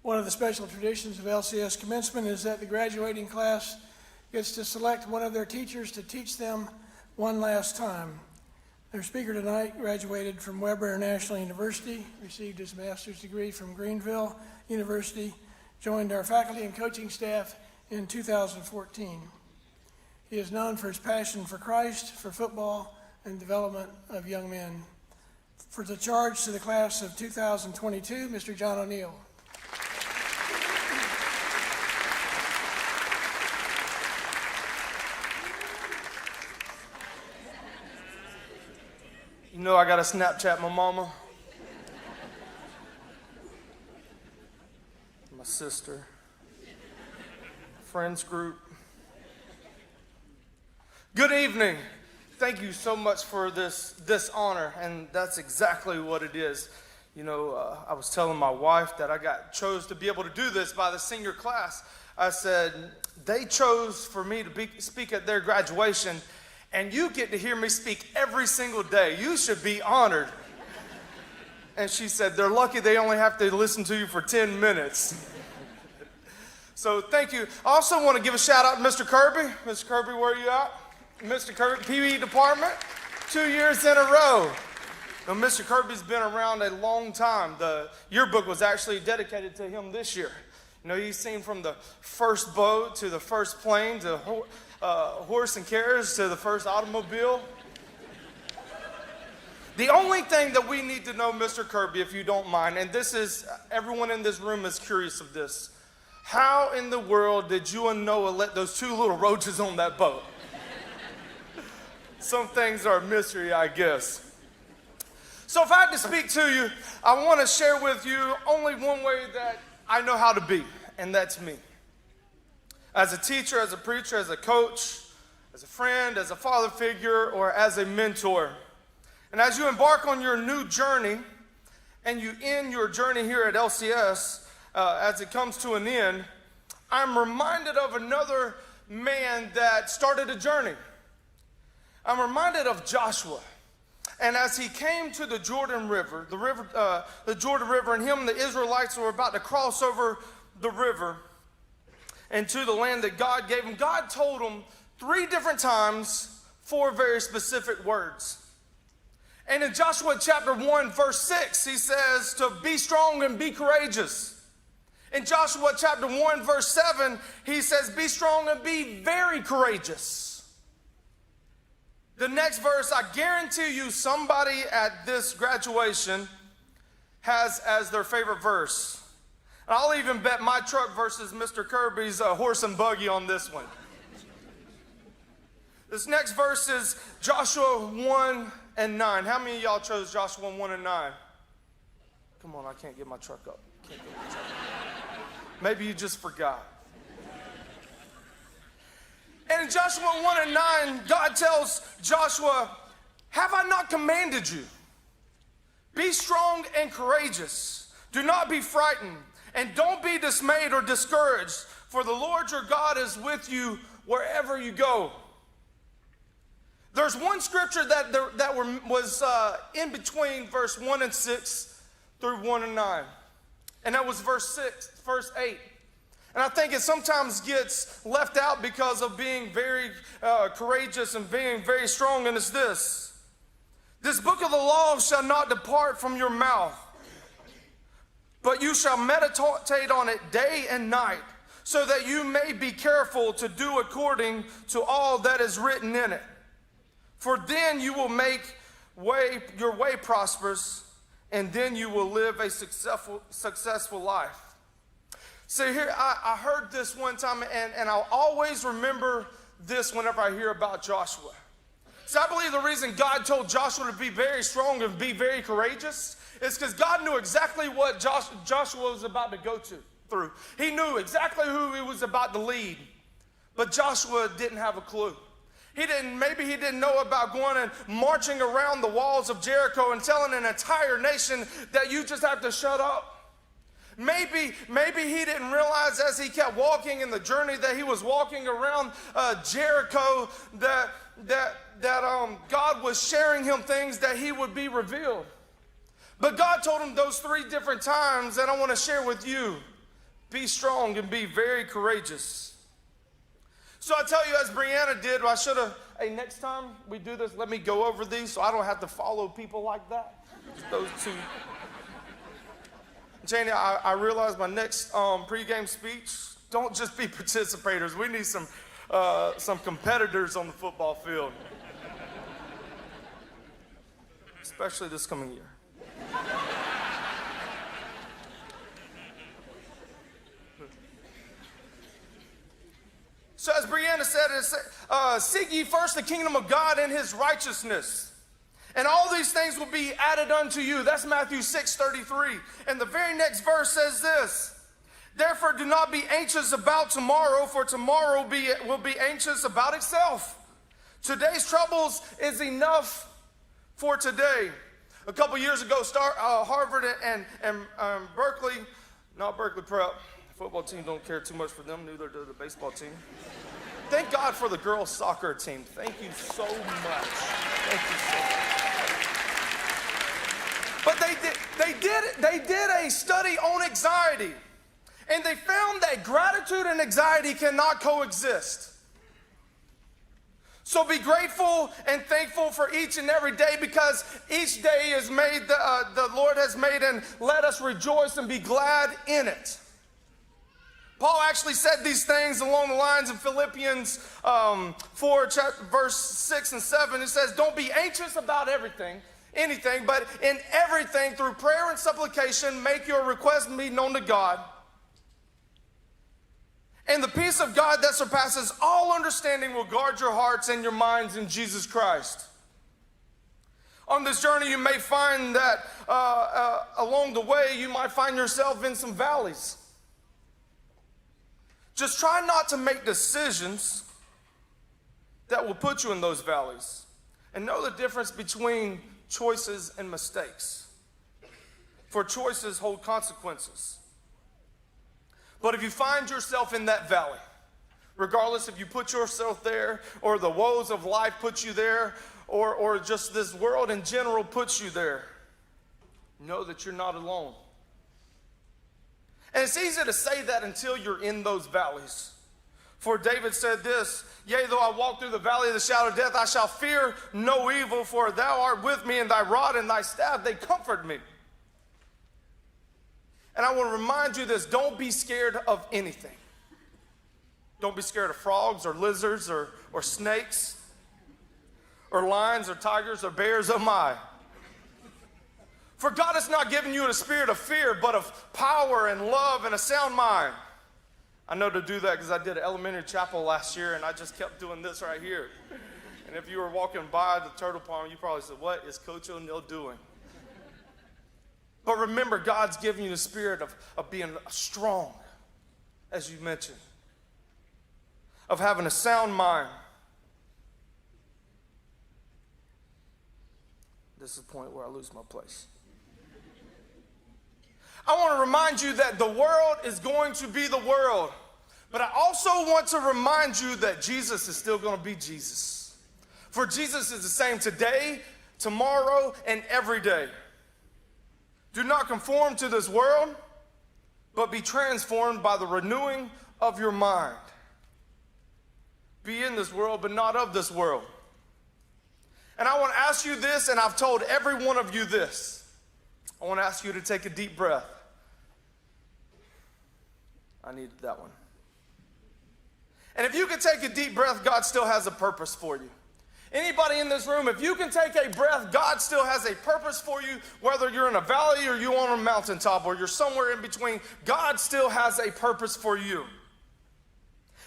One of the special traditions of LCS Commencement is that the graduating class gets to select one of their teachers to teach them one last time. Their speaker tonight graduated from Weber International University, received his master's degree from Greenville University, joined our faculty and coaching staff in 2014. He is known for his passion for Christ, for football, and development of young men. For the charge to the class of 2022, Mr. John O'Neal. You know I gotta Snapchat my mama, my sister, friends group. Good evening. Thank you so much for this honor, and that's exactly what it is. You know, I was telling my wife that I chose to be able to do this by the senior class. I said, they chose for me to speak at their graduation, and you get to hear me speak every single day. You should be honored. And she said, they're lucky they only have to listen to you for 10 minutes. So thank you. I also want to give a shout out to Mr. Kirby. Mr. Kirby, where are you at? Mr. Kirby, PE department, 2 years in a row. Now, Mr. Kirby's been around a long time. The yearbook was actually dedicated to him this year. You know, he's seen from the first boat to the first plane to horse and carriage to the first automobile. The only thing that we need to know, Mr. Kirby, if you don't mind, and this is, everyone in this room is curious of this. How in the world did you and Noah let those two little roaches on that boat? Some things are a mystery, I guess. So if I had to speak to you, I want to share with you only one way that I know how to be, and that's me. As a teacher, as a preacher, as a coach, as a friend, as a father figure, or as a mentor. And as you embark on your new journey, and you end your journey here at LCS, as it comes to an end, I'm reminded of another man that started a journey. I'm reminded of Joshua. And as he came to the Jordan River, the Jordan River, and him and the Israelites were about to cross over the river and to the land that God gave him, God told him 3 different times 4 very specific words. And in Joshua chapter 1, verse 6, he says to be strong and be courageous. In Joshua chapter 1, verse 7, he says be strong and be very courageous. The next verse, I guarantee you somebody at this graduation has as their favorite verse. And I'll even bet my truck versus Mr. Kirby's horse and buggy on this one. This next verse is Joshua 1 and 9. How many of y'all chose Joshua 1 and 9? Come on, I can't get my truck up. Maybe you just forgot. And in Joshua 1 and 9, God tells Joshua, have I not commanded you? Be strong and courageous. Do not be frightened, and don't be dismayed or discouraged, for the Lord your God is with you wherever you go. There's one scripture that was in between verse 1 and 6 through 1 and 9. And that was verse 8. And I think it sometimes gets left out because of being very courageous and being very strong, and it's this. This book of the law shall not depart from your mouth, but you shall meditate on it day and night, so that you may be careful to do according to all that is written in it. For then you will make your way prosperous, and then you will live a successful life. See, here, I heard this one time, and I'll always remember this whenever I hear about Joshua. So I believe the reason God told Joshua to be very strong and be very courageous is because God knew exactly what Joshua was about to go through. He knew exactly who he was about to lead, but Joshua didn't have a clue. Maybe he didn't know about going and marching around the walls of Jericho and telling an entire nation that you just have to shut up. Maybe he didn't realize as he kept walking in the journey that he was walking around Jericho that God was sharing him things that he would be revealed. But God told him those 3 different times, and I want to share with you Be strong and be very courageous. So I tell you, as Brianna did, I should have, hey, next time we do this, let me go over these so I don't have to follow people like that. Those two. Janie, I realize my next pregame speech, don't just be participators. We need some competitors on the football field. Especially this coming year. So as Brianna said, seek ye first the kingdom of God and his righteousness, and all these things will be added unto you. That's Matthew 6:33. And the very next verse says this: therefore do not be anxious about tomorrow, for tomorrow will be anxious about itself. Today's troubles is enough for today. A couple years ago, Harvard and Berkeley, not Berkeley Prep, the football team don't care too much for them, neither do the baseball team. Thank God for the girls' soccer team. Thank you so much. Thank you so much. But they did a study on anxiety, and they found that gratitude and anxiety cannot coexist. So be grateful and thankful for each and every day, because each day is made, the Lord has made, and let us rejoice and be glad in it. Paul actually said these things along the lines of Philippians 4, verse 6 and 7. It says, don't be anxious about anything, but in everything through prayer and supplication, make your requests be known to God. And the peace of God that surpasses all understanding will guard your hearts and your minds in Jesus Christ. On this journey, you may find that along the way, you might find yourself in some valleys. Just try not to make decisions that will put you in those valleys. And know the difference between choices and mistakes. For choices hold consequences. But if you find yourself in that valley, regardless if you put yourself there, or the woes of life put you there, or just this world in general puts you there, know that you're not alone. And it's easy to say that until you're in those valleys. For David said this: yea, though I walk through the valley of the shadow of death, I shall fear no evil, for thou art with me, and thy rod and thy staff, they comfort me. And I want to remind you this: don't be scared of anything. Don't be scared of frogs or lizards or snakes or lions or tigers or bears. Oh my. For God has not given you a spirit of fear, but of power and love and a sound mind. I know to do that because I did an elementary chapel last year, and I just kept doing this right here. And if you were walking by the turtle pond, you probably said, what is Coach O'Neal doing? But remember, God's given you the spirit of being strong, as you mentioned, of having a sound mind. This is the point where I lose my place. I want to remind you that the world is going to be the world. But I also want to remind you that Jesus is still going to be Jesus. For Jesus is the same today, tomorrow, and every day. Do not conform to this world, but be transformed by the renewing of your mind. Be in this world, but not of this world. And I want to ask you this, and I've told every one of you this. I want to ask you to take a deep breath. I needed that one. And if you can take a deep breath, God still has a purpose for you. Anybody in this room, if you can take a breath, God still has a purpose for you. Whether you're in a valley or you're on a mountaintop or you're somewhere in between, God still has a purpose for you.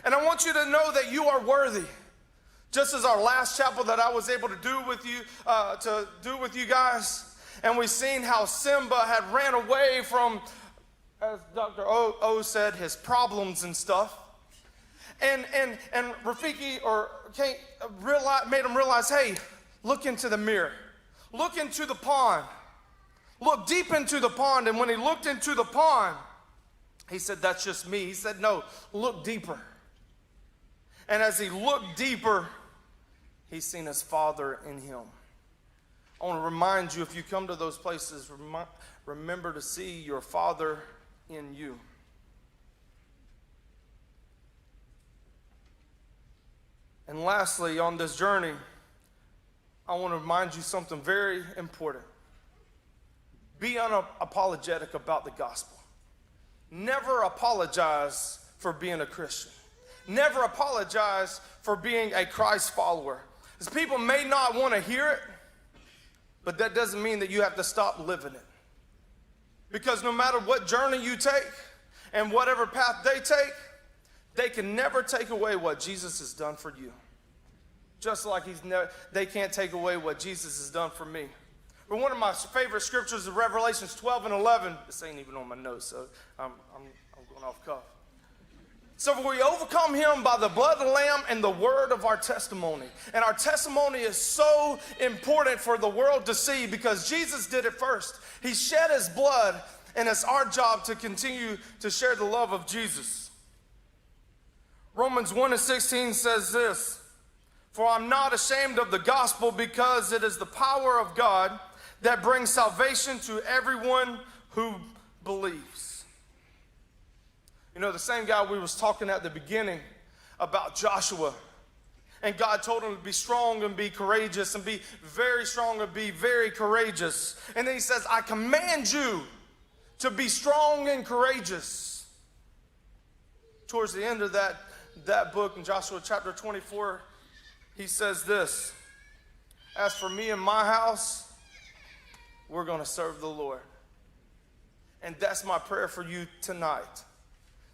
And I want you to know that you are worthy. Just as our last chapel that I was able to do with you guys, and we've seen how Simba had ran away from, as Dr. O said, his problems and stuff. And Rafiki made him realize, hey, look into the mirror. Look into the pond. Look deep into the pond. And when he looked into the pond, he said, that's just me. He said, no, look deeper. And as he looked deeper, he's seen his Father in him. I want to remind you, if you come to those places, remember to see your Father in you. And lastly, on this journey, I want to remind you something very important. Be unapologetic about the gospel. Never apologize for being a Christian. Never apologize for being a Christ follower. Because people may not want to hear it, but that doesn't mean that you have to stop living it. Because no matter what journey you take and whatever path they take, they can never take away what Jesus has done for you. Just like they can't take away what Jesus has done for me. But one of my favorite scriptures is Revelations 12 and 11. This ain't even on my notes, so I'm going off cuff. So we overcome him by the blood of the Lamb and the word of our testimony. And our testimony is so important for the world to see because Jesus did it first. He shed his blood, and it's our job to continue to share the love of Jesus. Romans 1:16 says this, "For I'm not ashamed of the gospel because it is the power of God that brings salvation to everyone who believes." You know, the same guy we was talking at the beginning about Joshua, and God told him to be strong and be courageous and be very strong and be very courageous. And then he says, I command you to be strong and courageous. Towards the end of that book in Joshua chapter 24, he says this, "As for me and my house, we're going to serve the Lord." And that's my prayer for you tonight.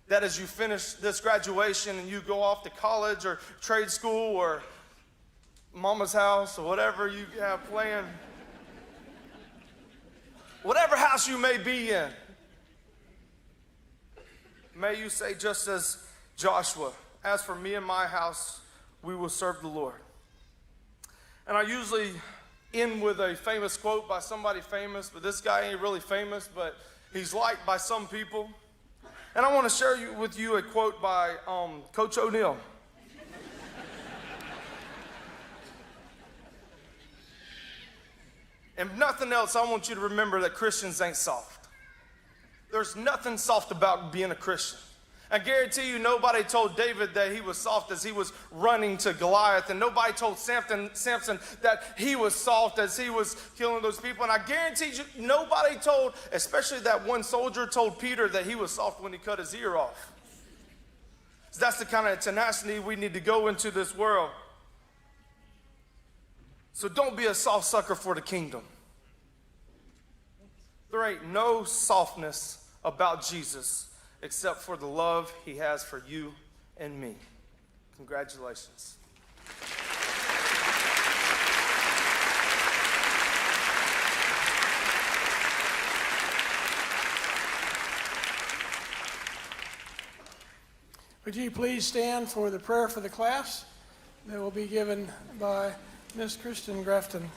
That as you finish this graduation and you go off to college or trade school or mama's house or whatever you have planned, whatever house you may be in, may you say just as Joshua, "As for me and my house, we will serve the Lord." And I usually end with a famous quote by somebody famous, but this guy ain't really famous, but he's liked by some people. And I want to share with you a quote by Coach Neal. And nothing else, I want you to remember that Christians ain't soft. There's nothing soft about being a Christian. I guarantee you nobody told David that he was soft as he was running to Goliath, and nobody told Samson that he was soft as he was killing those people. And I guarantee you nobody told, especially that one soldier told Peter that he was soft when he cut his ear off. So that's the kind of tenacity we need to go into this world. So don't be a soft sucker for the kingdom. There ain't no softness about Jesus except for the love he has for you and me. Congratulations. Would you please stand for the prayer for the class that will be given by Miss Kristen Grafton.